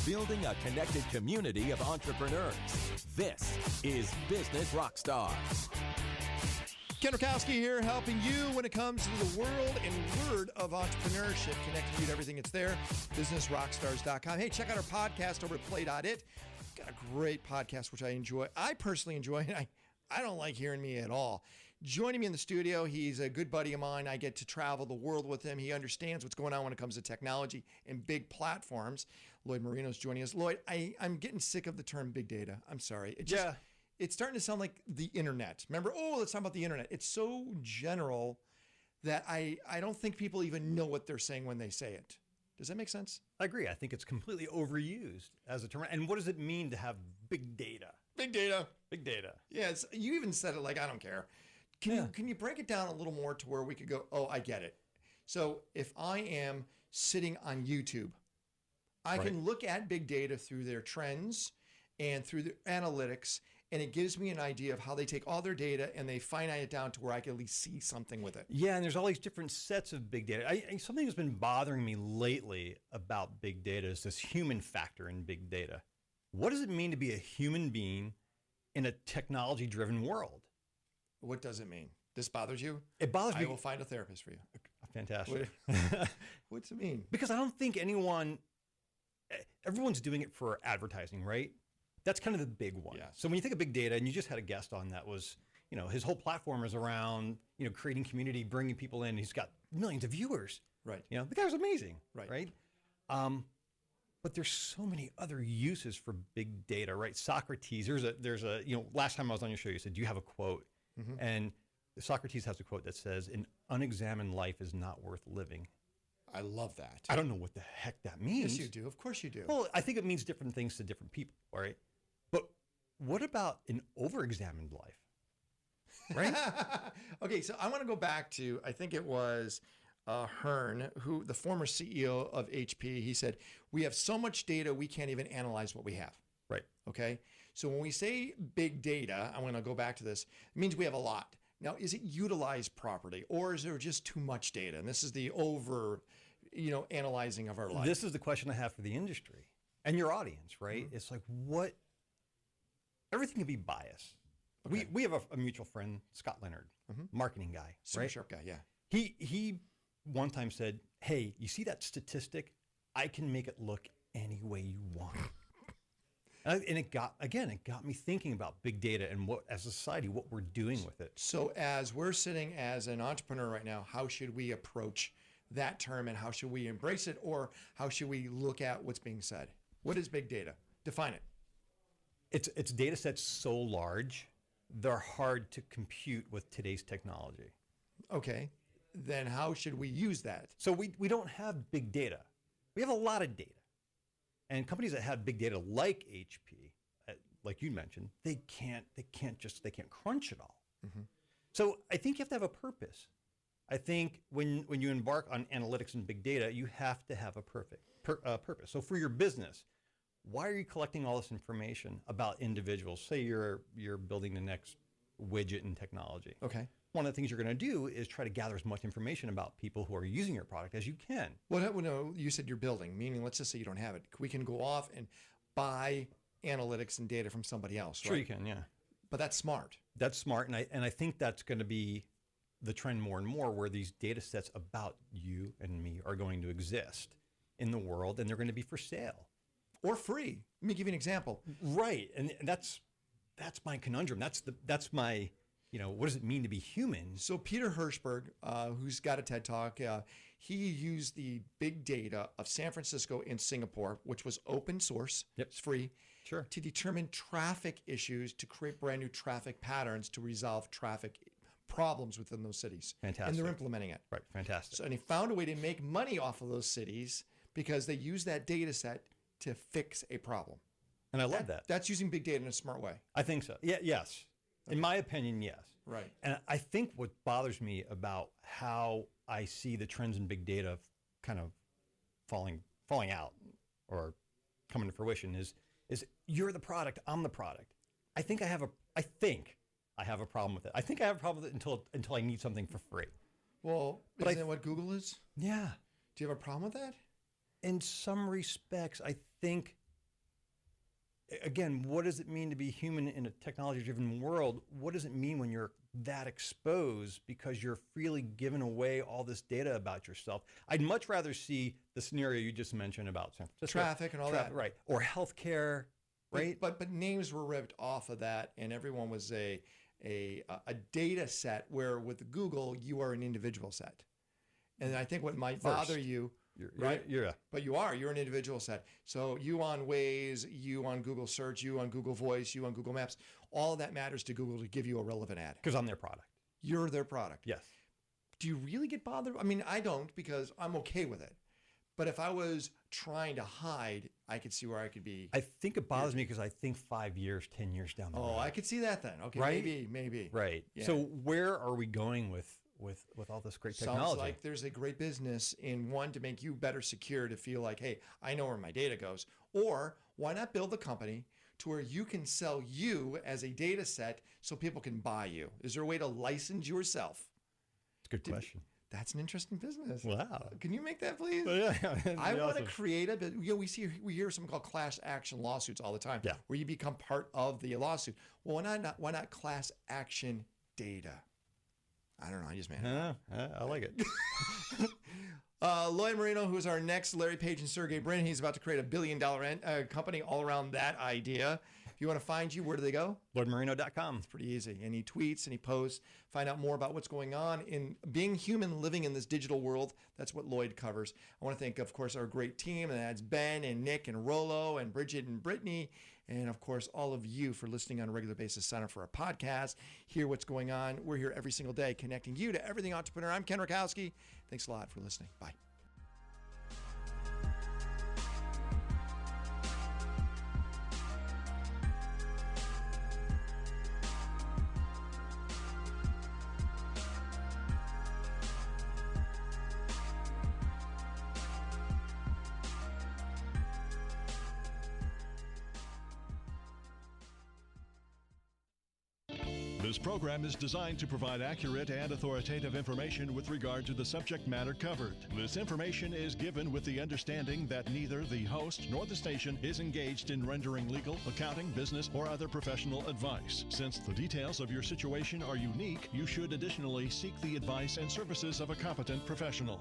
building a connected community of entrepreneurs. This is Business Rockstars. Ken Rakowski here, helping you when it comes to the world and word of entrepreneurship, connecting you to everything that's there, businessrockstars.com. Hey, check out our podcast over at play.it. Got a great podcast, which I enjoy. I personally enjoy, and I don't like hearing me at all. Joining me in the studio, he's a good buddy of mine. I get to travel the world with him. He understands what's going on when it comes to technology and big platforms. Lloyd Marino's joining us. Lloyd, I'm getting sick of the term big data. I'm sorry. It's starting to sound like the internet. Remember, let's talk about the internet. It's so general that I don't think people even know what they're saying when they say it. Does that make sense? I agree. I think it's completely overused as a term. And what does it mean to have big data? Big data. Big data. Yes, you even said it like, I don't care. Can you break it down a little more to where we could go, I get it. So if I am sitting on YouTube, I can look at big data through their trends and through the analytics, and it gives me an idea of how they take all their data and they finite it down to where I can at least see something with it. Yeah, and there's all these different sets of big data. Something that's been bothering me lately about big data is this human factor in big data. What does it mean to be a human being in a technology-driven world? What does it mean? This bothers you? It bothers me. I will find a therapist for you. Fantastic. What's it mean? Because I don't think everyone's doing it for advertising, right? That's kind of the big one. Yeah. So when you think of big data, and you just had a guest on that was, his whole platform is around, creating community, bringing people in. He's got millions of viewers. Right. The guy's amazing. Right. But there's so many other uses for big data, right? Socrates, there's a last time I was on your show, you said, do you have a quote? Mm-hmm. And Socrates has a quote that says, an unexamined life is not worth living. I love that. I don't know what the heck that means. Yes, you do. Of course you do. Well, I think it means different things to different people, all right? But what about an over-examined life, right? Okay, so I want to go back to, I think it was Hearn, the former CEO of HP. He said, we have so much data, we can't even analyze what we have. Right. Okay, so when we say big data, I'm going to go back to this, it means we have a lot. Now, is it utilized properly, or is there just too much data? And this is the analyzing of our life. This is the question I have for the industry and your audience, right? Mm-hmm. It's like, everything can be biased. Okay. We have a mutual friend, Scott Leonard, marketing guy, super sharp guy, yeah. He one time said, hey, you see that statistic? I can make it look any way you want. And it got me thinking about big data and as a society, what we're doing with it. So as we're sitting as an entrepreneur right now, how should we approach that term, and how should we embrace it, or how should we look at what's being said? What is big data? Define it. It's data sets so large, they're hard to compute with today's technology. Okay, then how should we use that? So we don't have big data. We have a lot of data. And companies that have big data like HP, like you mentioned, they can't crunch it all. Mm-hmm. So I think you have to have a purpose. I think when you embark on analytics and big data, you have to have a purpose. So for your business, why are you collecting all this information about individuals? Say you're building the next widget in technology. Okay. One of the things you're going to do is try to gather as much information about people who are using your product as you can. Well, no, you said you're building, meaning let's just say you don't have it. We can go off and buy analytics and data from somebody else, right? Sure you can, yeah. But that's smart. That's smart, and I think that's going to be the trend more and more, where these data sets about you and me are going to exist in the world, and they're going to be for sale. Or free. Let me give you an example. Right, and that's my conundrum. That's my... what does it mean to be human? So Peter Hirschberg, who's got a TED Talk, he used the big data of San Francisco and Singapore, which was open source, it's free, sure, to determine traffic issues, to create brand new traffic patterns, to resolve traffic problems within those cities. Fantastic. And they're implementing it. Right, fantastic. And he found a way to make money off of those cities because they use that data set to fix a problem. And I love that. That's using big data in a smart way. I think so. Yeah, yes. In my opinion, yes. Right. And I think what bothers me about how I see the trends in big data kind of falling out or coming to fruition is you're the product, I'm the product. I think I have a problem with it. I think I have a problem with it until I need something for free. Well, isn't that what Google is? Yeah. Do you have a problem with that? In some respects, I think again, what does it mean to be human in a technology-driven world? What does it mean when you're that exposed because you're freely giving away all this data about yourself? I'd much rather see the scenario you just mentioned about San Francisco. Traffic and all that. Right. Or healthcare, right? But names were ripped off of that, and everyone was a data set where with Google, you are an individual set. And I think what might bother you, right? But you're an individual set. So you on Waze, you on Google Search, you on Google Voice, you on Google Maps, all that matters to Google to give you a relevant ad. Because I'm their product. You're their product. Yes. Do you really get bothered? I mean, I don't, because I'm okay with it. But if I was trying to hide, I could see where I could be. I think it bothers me because I think 5 years, 10 years down the road. Oh, I could see that then. Okay, right? maybe. Right. Yeah. So where are we going with all this great technology? Sounds like there's a great business in one to make you better secure, to feel like, hey, I know where my data goes. Or why not build a company to where you can sell you as a data set so people can buy you? Is there a way to license yourself? It's a good question. That's an interesting business. Wow. Can you make that, please? Well, yeah. I want to Awesome. create a, we hear something called class action lawsuits all the time, Yeah. where you become part of the lawsuit. Well, why not class action data? I don't know. I just made it. I like it. Lloyd Marino, who's our next Larry Page and Sergey Brin, he's about to create $1 billion company all around that idea. If you want to find you, where do they go? LordMarino.com. It's pretty easy. And he tweets and he posts, find out more about what's going on in being human, living in this digital world. That's what Lloyd covers. I want to thank, of course, our great team, and that's Ben and Nick and Rollo and Bridget and Brittany. And of course, all of you for listening on a regular basis. Sign up for our podcast, hear what's going on. We're here every single day connecting you to everything entrepreneur. I'm Ken Rakowski. Thanks a lot for listening. Bye. This program is designed to provide accurate and authoritative information with regard to the subject matter covered. This information is given with the understanding that neither the host nor the station is engaged in rendering legal, accounting, business, or other professional advice. Since the details of your situation are unique, you should additionally seek the advice and services of a competent professional.